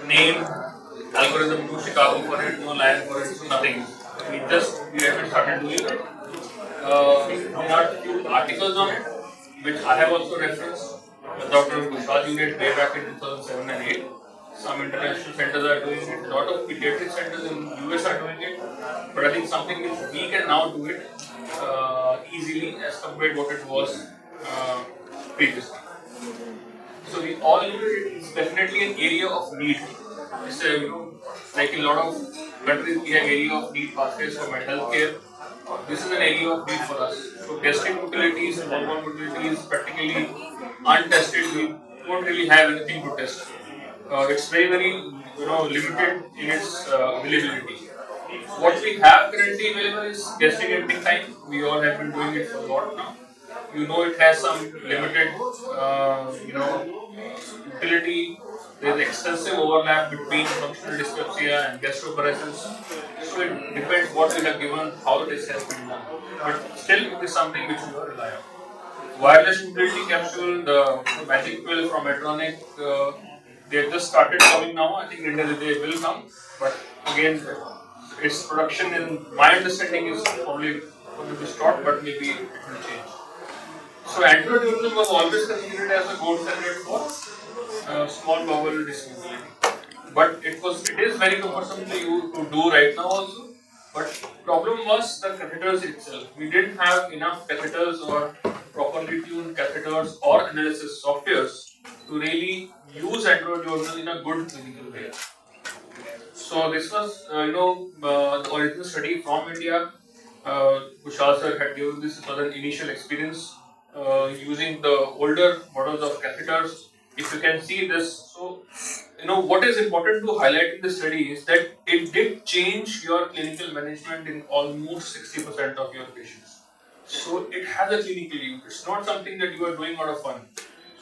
name, algorithm, no Chicago for it, no Lion for it, so nothing. We haven't started doing it. There are few articles on it, which I have also referenced. Dr. Kushal unit way back in 2007 and 8. Some international centers are doing it. A lot of pediatric centers in US are doing it. But I think something which we can now do it easily as compared to what it was previously. So we all know it's definitely an area of need. It's like in a lot of countries we have area of need pathways for mental health care. This is an area of need for us. So testing modalities and hormone modalities practically untested. We don't really have anything to test. It's very limited in its availability. What we have currently available is testing at time. We all have been doing it for a lot now. It has some limited utility. There is extensive overlap between functional dyspepsia and gastroparesis. So it depends what we have given, how this has been done. But still, it is something which we rely on. Wireless mobility capsule, the magic pill from Medtronic, they have just started coming now. I think India they will come, but again, its production, in my understanding, is probably going to be stopped, but maybe it will change. So androgenism was always considered as a gold standard for small bowel dysfunctionality. But it is very cumbersome to do right now also. But problem was the catheters itself. We didn't have enough catheters or properly tuned catheters or analysis softwares to really use androgenism in a good clinical way. So this was the original study from India. Kushal sir had given this as an initial experience using the older models of catheters. If you can see this, so what is important to highlight in the study is that it did change your clinical management in almost 60% of your patients. So it has a clinical use. It's not something that you are doing out of fun.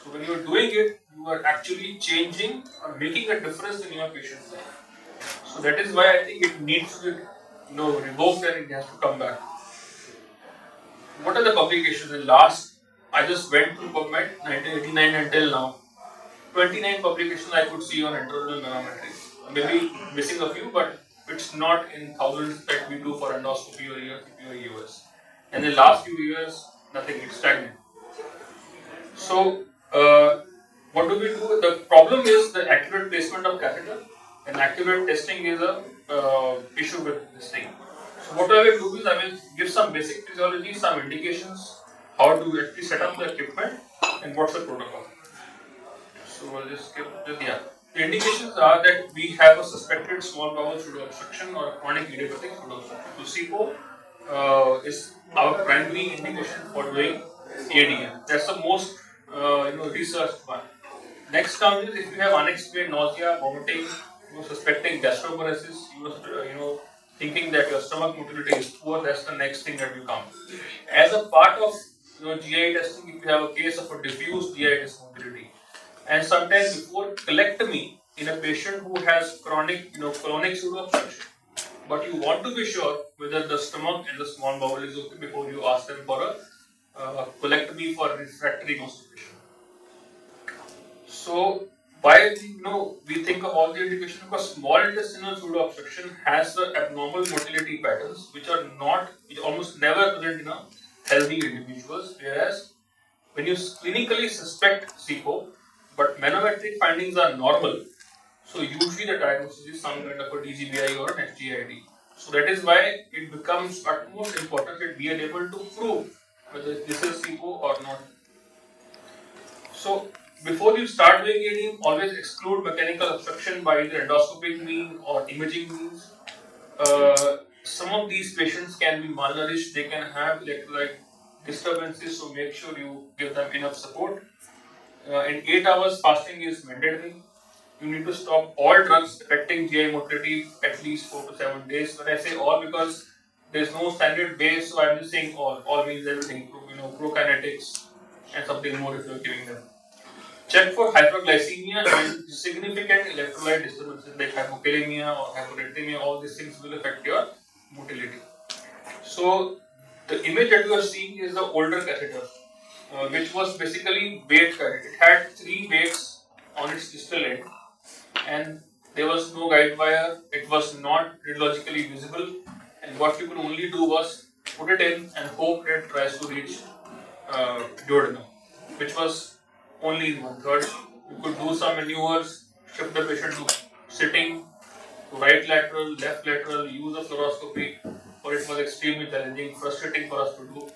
So when you are doing it, you are actually changing or making a difference in your patient's life. So that is why I think it needs to be revoked and it has to come back. What are the publications in last? I just went through PubMed 1989 until now. 29 publications I could see on intraoral manometry. Maybe missing a few, but it's not in thousands that we do for endoscopy or ERCP or US. And in the last few years, nothing, it's stagnant. So, what do we do? The problem is the accurate placement of catheter, and accurate testing is a issue with this thing. So, what I will do is I will give some basic physiology, some indications, how to actually set up the equipment, and what's the protocol. So, I'll just skip this. Yeah. The indications are that we have a suspected small bowel pseudo obstruction or chronic idiopathic pseudo obstruction. So, SIPO is our primary indication for doing ADM. That's the most researched one. Next comes is if you have unexplained nausea, vomiting, suspecting gastroparesis, thinking that your stomach motility is poor. That's the next thing that will come. As a part of GI testing, if you have a case of a diffuse GI dysmotility, and sometimes before colectomy in a patient who has chronic, colonic pseudo obstruction, but you want to be sure whether the stomach and the small bowel is okay before you ask them for a colectomy for refractory constipation. So, why we think of all the indications? Because small intestinal pseudo obstruction has the abnormal motility patterns which almost never present in a healthy individuals, whereas when you clinically suspect SIPO, but manometric findings are normal, so usually the diagnosis is some kind of a DGBI or an FGID. So that is why it becomes utmost important that we are able to prove whether this is SIPO or not. So before you start doing ADM, always exclude mechanical obstruction by either endoscopic means or imaging means. Some of these patients can be malnourished, they can have electrolyte disturbances, so make sure you give them enough support. In 8 hours, fasting is mandatory. You need to stop all drugs affecting GI motility at least 4 to 7 days. When I say all, because there is no standard base, so I am just saying all. All means everything. Prokinetics and something more if you are giving them. Check for hyperglycemia and significant electrolyte disturbances like hypokalemia or hyponatremia. All these things will affect your motility. So the image that you are seeing is the older catheter, which was basically weight catheter. It had 3 weights on its distal end, and There was no guide wire, it was not radiologically visible, and what you could only do was put it in and hope it tries to reach duodenum, which was only in 1/3. You could do some maneuvers, shift the patient to sitting, to right lateral, left lateral, use a fluoroscopy, but it was extremely challenging, frustrating for us to do.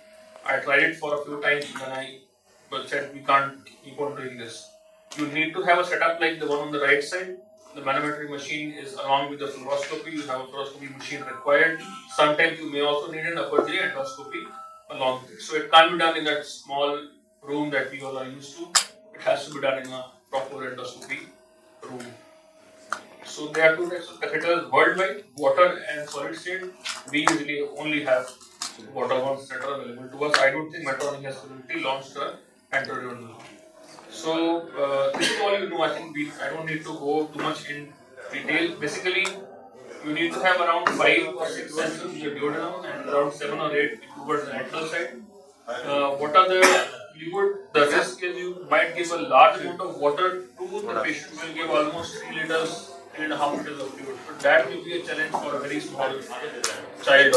I tried it for a few times and I said we can't keep on doing this. You need to have a setup like the one on the right side. The manometry machine is along with the fluoroscopy. You have a fluoroscopy machine required. Sometimes you may also need an upper J endoscopy along with it. So it can't be done in that small room that we all are used to. It has to be done in a proper endoscopy room. So there are two types of catheters worldwide, water and solid state. We usually only have water ones that are available to us. I don't think Medtronic has currently launched an anterior. So this is all you know. I think I don't need to go too much in detail. Basically, you need to have around 5 or 6 sensors in the duodenum and around 7 or 8 towards the antral side. What are the risk is you might give a large amount of water to the patient will give almost 3 liters, 3.5 liters of fluid. But that will be a challenge for a very small child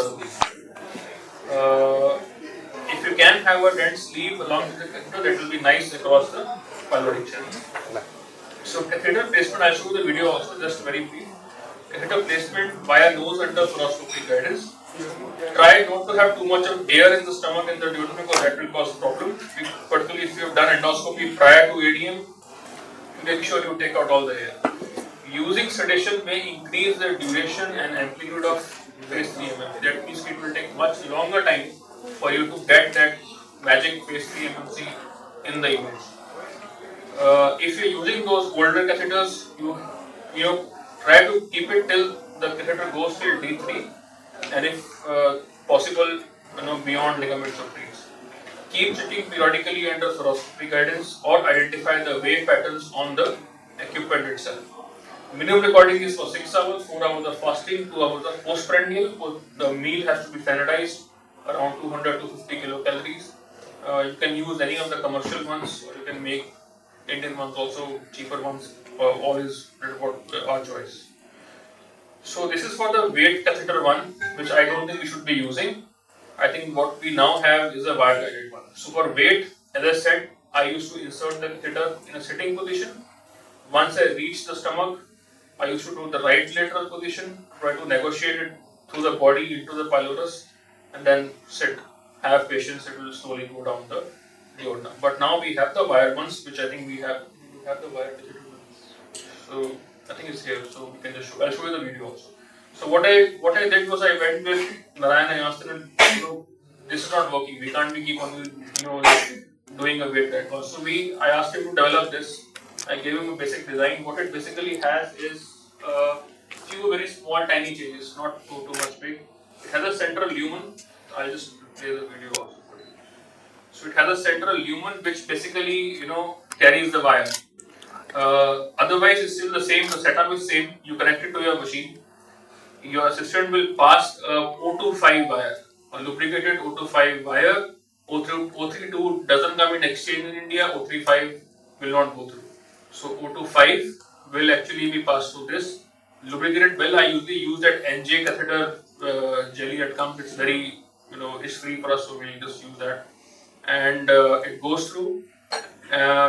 or if you can have a dense sleeve along with the catheter, that will be nice across the pyloric channel. So catheter placement, I'll show you the video also, just very brief. Catheter placement via nose under fluoroscopy guidance. Try not to have too much of air in the stomach and the duodenum because that will cause a problem. Particularly if you have done endoscopy prior to ADM, make sure you take out all the air. Using sedation may increase the duration and amplitude of phase 3 MMC. That means it will take much longer time for you to get that magic phase 3 MMC in the image. If you're using those older catheters, you try to keep it till the catheter goes till D3, and if possible, beyond ligaments of trees. Keep checking periodically under fluoroscopy guidance or identify the wave patterns on the equipment itself. Minimum recording is for 6 hours, 4 hours of fasting, 2 hours of postprandial. The meal has to be standardized around 200 to 50 kilocalories. You can use any of the commercial ones, or you can make Indian ones also, cheaper ones. All is our choice. So this is for the weight catheter one, which I don't think we should be using. I think what we now have is a wire guided one. So for weight, as I said, I used to insert the catheter in a sitting position. Once I reach the stomach, I used to do the right lateral position, try to negotiate it through the body into the pylorus, and then sit. Have patience, it will slowly go down the duodenum. But now we have the wire ones, which I think we have the wire digital ones. So I think it's here, so we can just show. I'll show you the video also. So what I did was I went with Narayan and asked him, this is not working. We can't be keep on doing a weight that was. So I asked him to develop this. I gave him a basic design. What it basically has is a few very small tiny changes, not too much big. It has a central lumen. I'll just play the video also. So it has a central lumen which basically carries the wire. Otherwise it's still the same, the setup is same. You connect it to your machine. Your assistant will pass a O2.5 wire, a lubricated O2.5 wire. O3.2 doesn't come in exchange in India, O3.5 will not go through. So O2.5 will actually be passed through this. Lubricated well, I usually use that NJ catheter jelly that comes. It's very, it's free for us, so we'll just use that. And it goes through.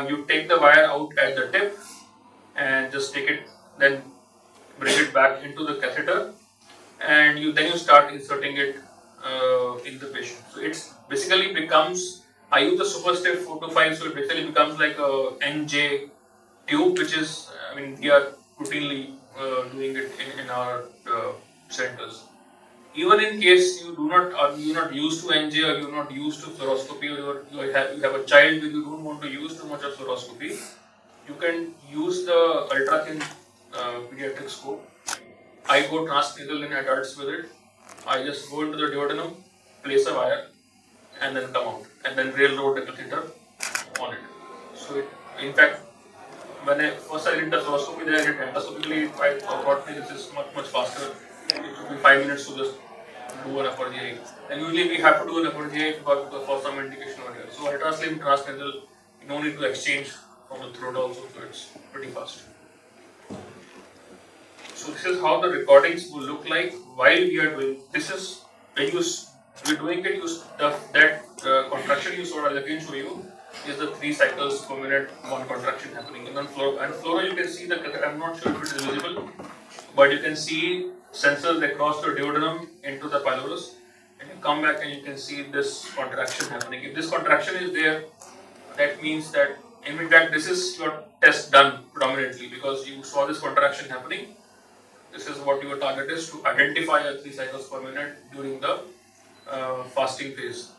You take the wire out at the tip and just take it, then bring it back into the catheter, and then you start inserting it in the patient. So it's basically becomes, I use the SuperStiff 4-5, so it basically becomes like a NJ tube, which is, we are routinely doing it in our centers. Even in case you're not used to NJ, or you're not used to fluoroscopy, or you have a child where you don't want to use too much of fluoroscopy, you can use the ultra thin pediatric scope. I go transnasal in adults with it. I just go into the duodenum, place a wire, and then come out, and then railroad the catheter on it. So in fact, when I first did the fluoroscopy there, endoscopically I thought this is much faster. It took me 5 minutes to just do an upper GI. And usually we have to do an upper GI for some indication over here. So ultraslim transnasal, you don't need to exchange from the throat also, so it's pretty fast. this is how the recordings will look like while we are doing. This is when we're doing it. That contraction you saw, I'll again show you, is the 3 cycles per minute, one contraction happening. And on fluoro, you can see the. I'm not sure if it is visible, but you can see sensors across the duodenum into the pylorus, and you come back and you can see this contraction happening. If this contraction is there, that means that in fact this is your test done predominantly because you saw this contraction happening. This is what your target is, to identify a 3 cycles per minute during the fasting phase.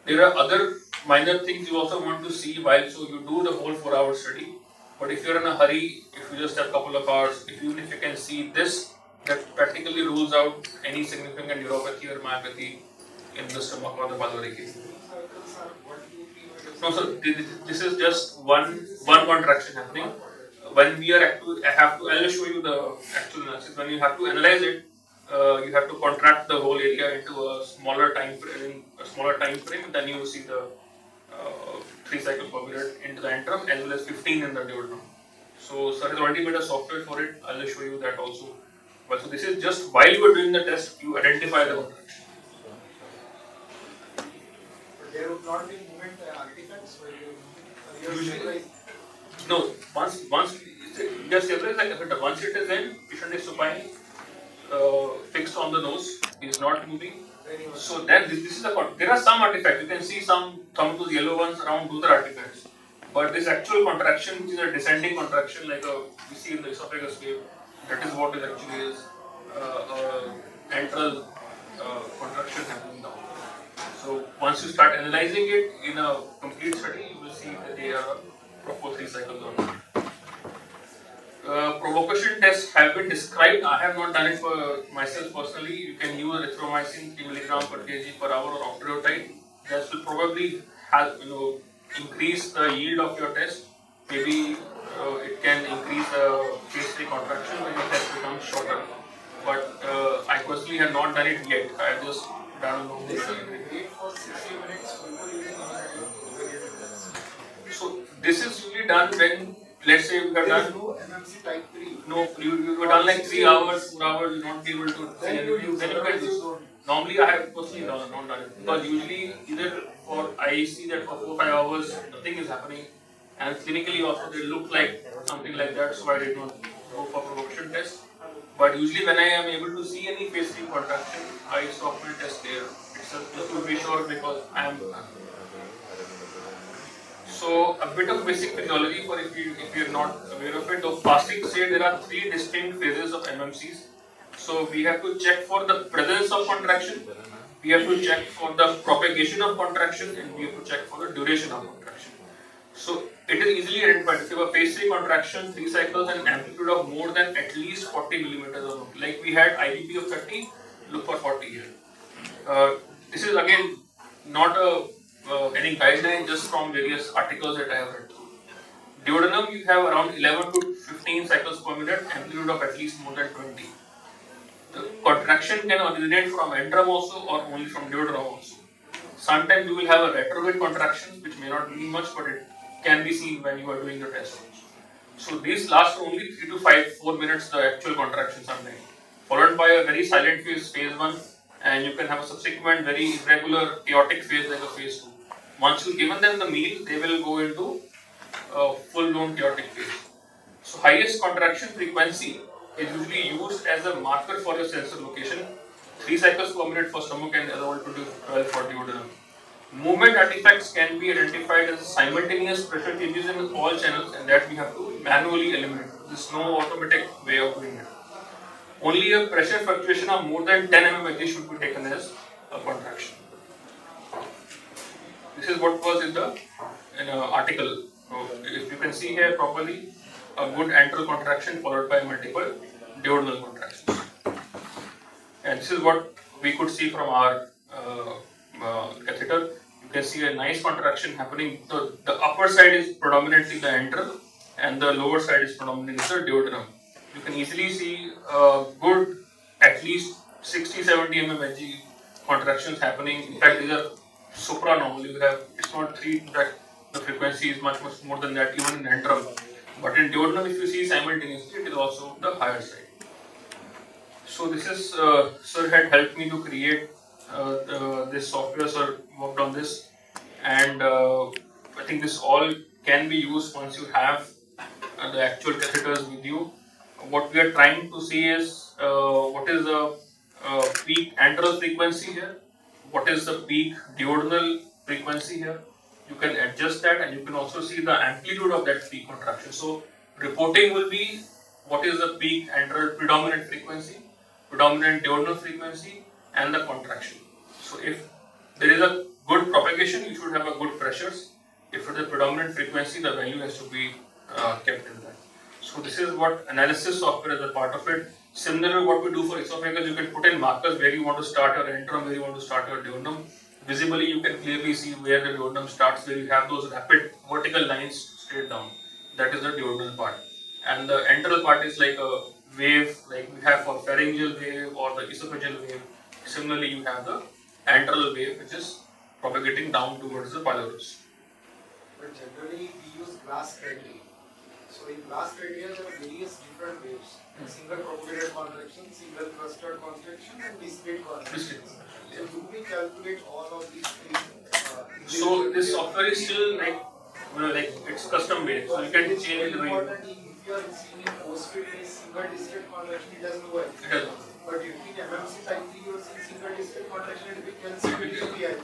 There are other minor things you also want to see while, so you do the whole 4-hour study. But if you're in a hurry, if you just have a couple of hours, even if you can see this, that practically rules out any significant neuropathy or myopathy in the stomach or the pyloric case. No, so this is just one contraction happening. When we are I'll show you the actual analysis. When you have to analyze it, you have to contract the whole area into a smaller time frame, then you see the 3 cycles per minute into the antrum as well as 15 in the duodenum. So sir has already made a software for it. I'll show you that also. But so this is just while you are doing the test, you identify the contraction. But there would not be movement artifacts where usually no. Once just stabilize like a once it is in, patient is supine, fixed on the nose, he is not moving. So then this is there are some artifacts. You can see some of those yellow ones around, those are artifacts. But this actual contraction, which is a descending contraction, like we see in the esophagus wave, that is what it actually is. Antral contraction happening down. So once you start analyzing it in a complete study, you will see that they are proper 3 cycles on. Provocation tests have been described. I have not done it for myself personally. You can use erythromycin 3 mg per kg per hour or octreotide. That will probably help increase the yield of your test. Maybe it can increase the phase 3 contraction when your test becomes shorter. But I personally have not done it yet. I have just done a wait for 60 minutes before using So this is usually done when, let's say we have done no MMC type 3. No, you have done like 3 hours, 4 hours, you not be able to see anything. Then you can do so. Normally I have personally not done it. Because usually I see that for 4-5 hours nothing is happening, and clinically also they look like something like that, so I did not go for provocation test. But usually when I am able to see any phase 3 contraction, I stop my test there. It's just to be sure because I am. So a bit of basic physiology for if you're not aware of it. The fasting state, there are 3 distinct phases of MMCs. So we have to check for the presence of contraction, we have to check for the propagation of contraction, and we have to check for the duration of contraction. So it is easily identified. If you have a phase 3 contraction, 3 cycles, and amplitude of more than at least 40 millimeters of mercury. Like we had IBP of 30, look for 40 here. This is again not any guideline, just from various articles that I have read through. Duodenum, you have around 11 to 15 cycles per minute, amplitude of at least more than 20. The contraction can originate from antrum also or only from duodenum also. Sometimes you will have a retrograde contraction, which may not mean much, but it can be seen when you are doing the test also. So these last for only 3 to 4 minutes, the actual contraction sometimes, followed by a very silent phase, phase 1, and you can have a subsequent very irregular chaotic phase like a phase 2. Once you've given them the meal, they will go into a full-blown chaotic phase. So highest contraction frequency is usually used as a marker for your sensor location. 3 cycles per minute for stomach and other 12 for duodenum. Movement artifacts can be identified as simultaneous pressure changes in all channels, and that we have to manually eliminate. There is no automatic way of doing it. Only a pressure fluctuation of more than 10 mmHg should be taken as a contraction. This is what was in the article. So if you can see here properly, a good antral contraction followed by multiple duodenal contractions. And this is what we could see from our catheter. You can see a nice contraction happening. The upper side is predominantly the antral, and the lower side is predominantly the duodenum. You can easily see good at least 60-70 mmHg contractions happening. In fact, these are supranormal. You have, it's not 3, in fact the frequency is much more than that even in antrum. But in duodenum, if you see simultaneously, it is also the higher side. So this is sir had helped me to create this software. Sir worked on this, and I think this all can be used once you have the actual catheters with you. What we are trying to see is what is the peak antral frequency here, what is the peak duodenal frequency here. You can adjust that, and you can also see the amplitude of that peak contraction. So reporting will be what is the peak antral predominant frequency, predominant duodenal frequency, and the contraction. So if there is a good propagation, you should have a good pressures. If it is a predominant frequency, the value has to be kept in that. So this is what analysis software is a part of it. Similarly, what we do for esophagus, you can put in markers where you want to start your antrum, where you want to start your duodenum. Visibly, you can clearly see where the duodenum starts, where you have those rapid vertical lines straight down. That is the duodenal part. And the antral part is like a wave, like we have for pharyngeal wave or the esophageal wave. Similarly, you have the antral wave, which is propagating down towards the pylorus. But generally we use glass criteria. So in glass criteria there are various different waves. Single propagated contraction, single clustered contraction and discrete contraction. So do we calculate all of these three? So this software is still like, like it's custom made. So you can change it the way you want. If you are seeing in post-fit single discrete contraction, it doesn't work. It does. But if in MMC type 3 you are seeing single discrete contraction, it can see PI.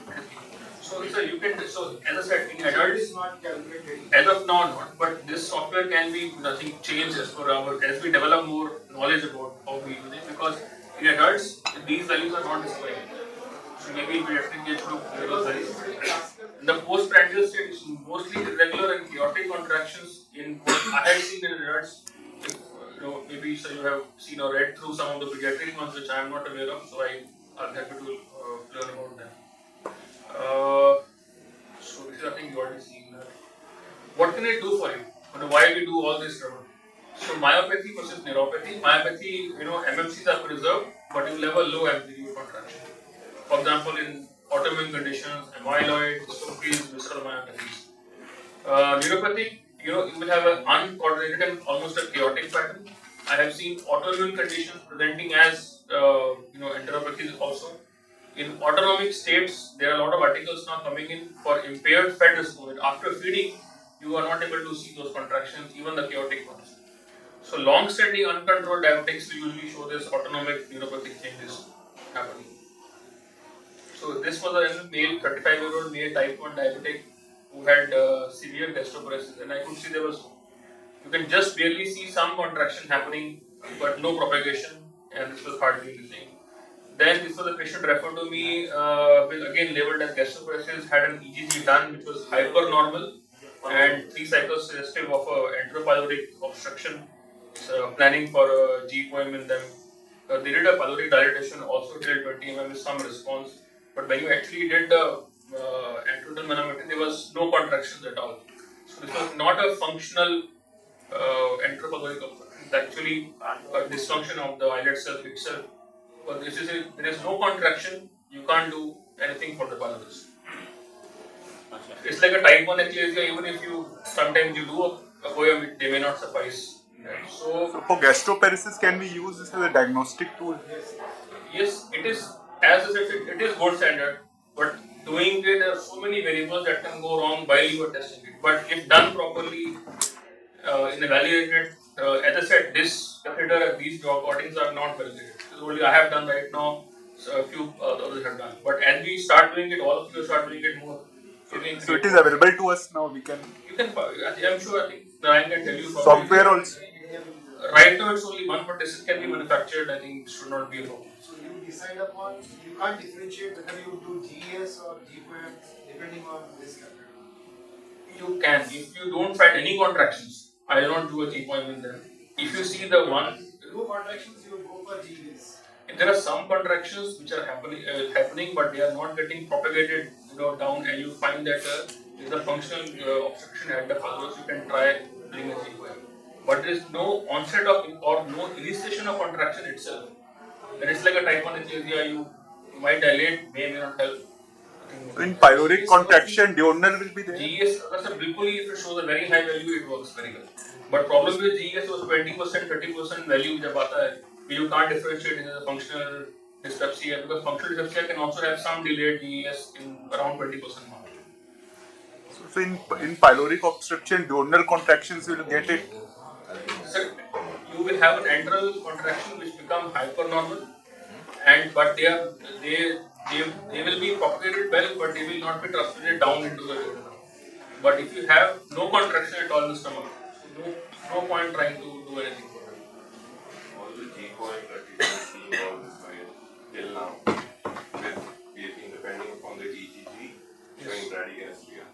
So you can, so as I said, in It adults, is not calculated. as of now not, but this software can be nothing changed as per our, as we develop more knowledge about how we use it, because in adults, these values are not displayed. So maybe in pediatric age group, those values. In the postprandial state, it's mostly irregular and chaotic contractions in I have seen in adults. If, maybe so you have seen or read through some of the pediatric ones which I am not aware of, so I'm happy to learn about them. So this is I think you already seen that. What can it do for you? Why we do all this trouble? So myopathy versus neuropathy. Myopathy, MMCs are preserved, but you will have a low amplitude contraction. For example, in autoimmune conditions, amyloid, dystrophies, visceral myopathies. Neuropathy, you will have an uncoordinated and almost a chaotic pattern. I have seen autoimmune conditions presenting as enteropathies also. In autonomic states, there are a lot of articles now coming in for impaired fed response. After feeding, you are not able to see those contractions, even the chaotic ones. So long-standing uncontrolled diabetics will usually show this autonomic neuropathic changes happening. So this was a male, 35-year-old male type 1 diabetic who had severe gastroparesis, and I could see you can just barely see some contraction happening, but no propagation, and this was hardly anything. Then this was a patient referred to me, again labeled as gastroparesis, had an EGG done which was hypernormal and 3 cycles suggestive of entropyloric obstruction, planning for a GPOM in them. They did a pyloric dilatation also till 20 mm with some response, but when you actually did the anteroidal manometry, there was no contractions at all. So this was not a functional entropyloric obstruction, it's actually a dysfunction of the islet self itself. But there is no contraction, you can't do anything for the pylorus. It's like a type 1 eclasia, even if you sometimes you do a POEM, they may not suffice. So for gastroparesis, can we use this as a diagnostic tool? Yes, it is, as I said, it is gold standard, but doing it, there are so many variables that can go wrong while you are testing it. But if done properly, in evaluated, as I said, this catheter, these recordings are not validated. Only I have done right now, so a few others have done. But as we start doing it, all of you start doing it more. So it is available to us now. We can. You can. I'm sure. I think Ryan can tell you. Software also. Right now it's only one, but this can be manufactured. I think should not be a problem. So you decide upon, you can't differentiate whether you do GES or GPOM depending on this catheter. You can. If you don't find any contractions, I don't do a GPOM in them. If you see the one. No contractions, you go for GES. There are some contractions which are happening, but they are not getting propagated, down, and you find that there is a functional obstruction at the pylorus. You can try doing a GPOM, but there is no onset of or no initiation of contraction itself. Then it's like a type 1 eclasia. You might dilate, may not help. So in pyloric contraction, duodenal will be there. GES, if it shows a very high value, it works very well. But problem with GES was 20%, 30% value जब आता है, you can't differentiate in the functional dyspepsia, because functional dyspepsia can also have some delayed GES in around 20% mark. So in pyloric obstruction, diurnal contractions will get it. So you will have an antral contraction which become hypernormal, but they will be propagated well, but they will not be transmitted down into the duodenum. But if you have no contraction at all in the stomach, no point trying to do anything for it. All the G point that you can see all this way till now, with we have been depending upon the EGG showing bradygastrria.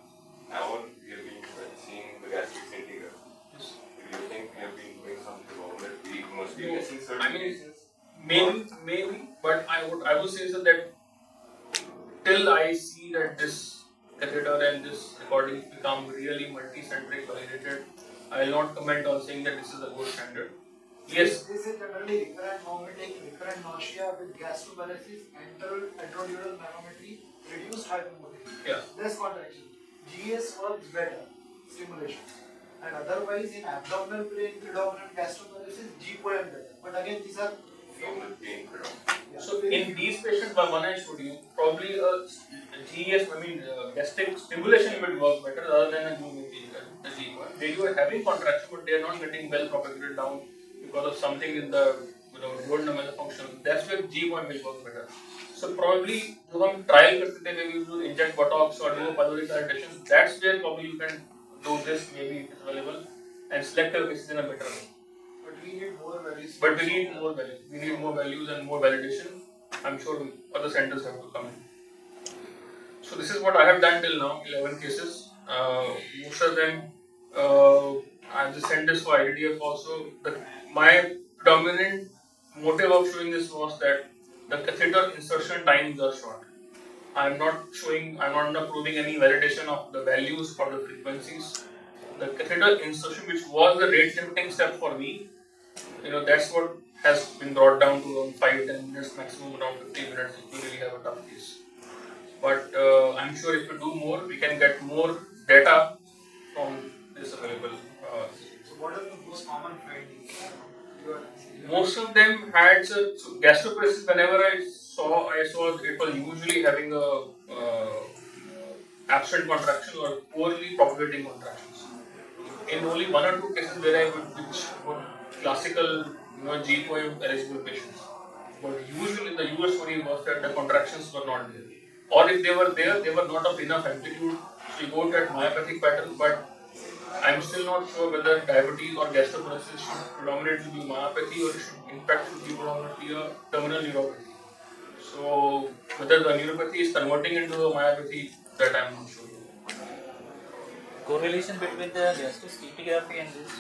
Now we have been seeing the gastric scintigraphy. Do you think we have been doing something wrong that we must be missing certain reasons? Maybe, but I would say so that till I see that this catheter and this recording become really multi-centric validated, I will not comment on saying that this is the gold standard. Yes. This is generally recurrent vomiting, recurrent nausea with gastroparesis, enterodural manometry, reduced hypermobility, less contraction. GS works better, stimulation. And otherwise, in abdominal pain, predominant gastroparesis, G-poem better. But again, these are Abdominal pain predominant. So in these patients, one I showed you, probably a GES, gastric stimulation will work better rather than a G1. They were having contraction, but they are not getting well propagated down because of something in the duodenum as a function. That's where G1 will work better. So probably जो हम trial करते थे, maybe you inject buttocks or do pyloric dilation. That's where probably you can do this, maybe it is available, and select your cases in a better way. But we need more values. But we need more values. We need more values and more validation. I'm sure other centers have to come in. So this is what I have done till now, 11 cases. Most of them, I just sent this for IDDF also. My dominant motive of showing this was that the catheter insertion times are short. I'm not proving any validation of the values for the frequencies. The catheter insertion, which was the rate limiting step for me, that's what has been brought down to around 5-10 minutes, maximum around 15 minutes if you really have a tough case. But I'm sure if we do more, we can get more data from this available. So what are the most common findings? Most of them had gastroparesis. Whenever I saw it was usually having a absent contraction or poorly propagating contractions. In only 1 or 2 cases where which were classical G-poem eligible patients. But usually the US story was that the contractions were not there. Or if they were there, they were not of enough amplitude. So you go to that myopathic pattern, but I'm still not sure whether diabetes or gastroparesis should predominantly be myopathy or should in fact be predominantly a terminal neuropathy. So whether the neuropathy is converting into a myopathy, that I'm not sure. Correlation between the gastroscopy and this?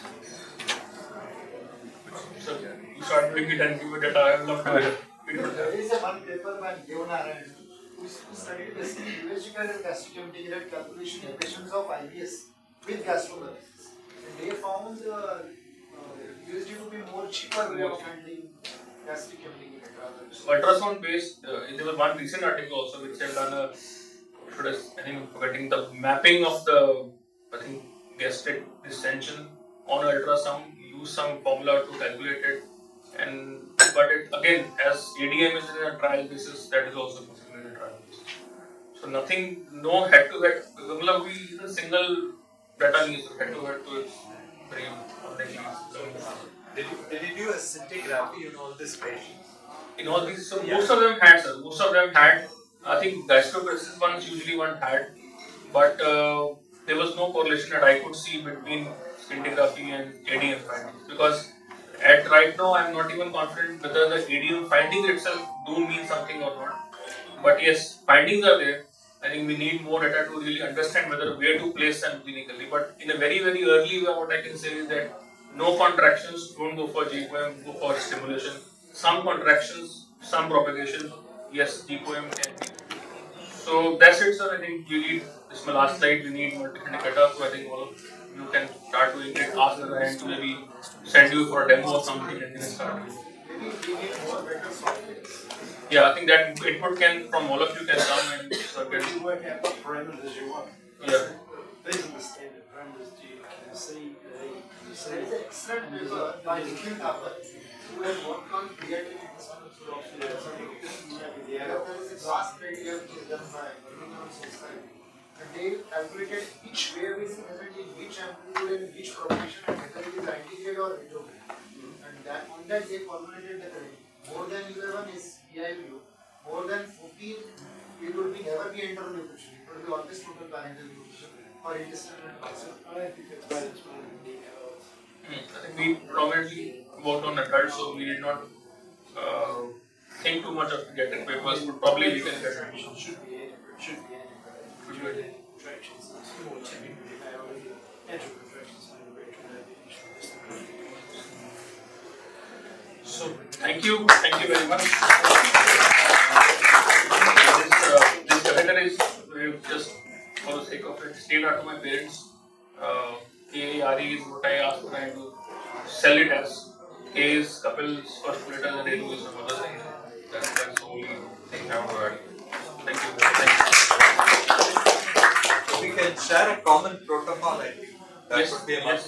So you start doing it and give it data. I will not do it. There is one paper by Leonard who studied basically urological and gastric empty calculation in patients of IBS with gastroparesis. And they found USG to be more cheaper way of handling gastric empty. So ultrasound based, there was one recent article also which had done forgetting the mapping of the gastric distension on ultrasound. Use some formula to calculate it, but it again, as ADM is in a trial basis, that is also possible in a trial basis. So no head to head. We use a single data needs head to head to its very Did you do a scintigraphy in all these patients? In all these, so most of them had, sir. Most of them had. I think gastroparesis ones usually one had, but there was no correlation that I could see between scintigraphy and ADM findings, because at right now I am not even confident whether the ADM findings itself do mean something or not. But yes, findings are there. I think we need more data to really understand where to place them clinically. But in a very, very early way, what I can say is that no contractions, don't go for G-poem, go for stimulation. Some contractions, some propagation, yes, G-poem can be. So that's it, sir. I think you need, this is my last slide, we need multi-clinic data. So I think all of you can start doing it, ask the client to maybe send you for a demo or something and then start doing it. Maybe we need more better software. Yeah, I think that input from all of you can come and get. You work out what parameters you want. Yeah. These are the standard parameters. Do you see There is an excellent paper by Nikhil Thapar. You have worked on creating this one. There is a glass criteria which is done by Birmingham Society. And they calculated which wave is present in which amplitude and which propagation and whether it is antigrade or retrograde. And that on that they formulated the criteria. More than 11 is PIV, more than 14 it would be never be enteral nutrition. It would be always total parental nutrition or intestinal nutrition. I think it's better to find details. I think we predominantly worked on adults, so we did not think too much of getting papers, but probably we can get admission. Should be integrated. Should be integrated. Which way? Contractions. Enteral contractions are integrated. So thank you very much. This calendar is just for the sake of it. Stayed out to my parents. KARE is what I asked when I to sell it as. K is Kapil's first letter and Renu is the mother's name. That's the only thing I want to add. Thank you. We can share a common protocol, I think. That Yes, would be a yes. much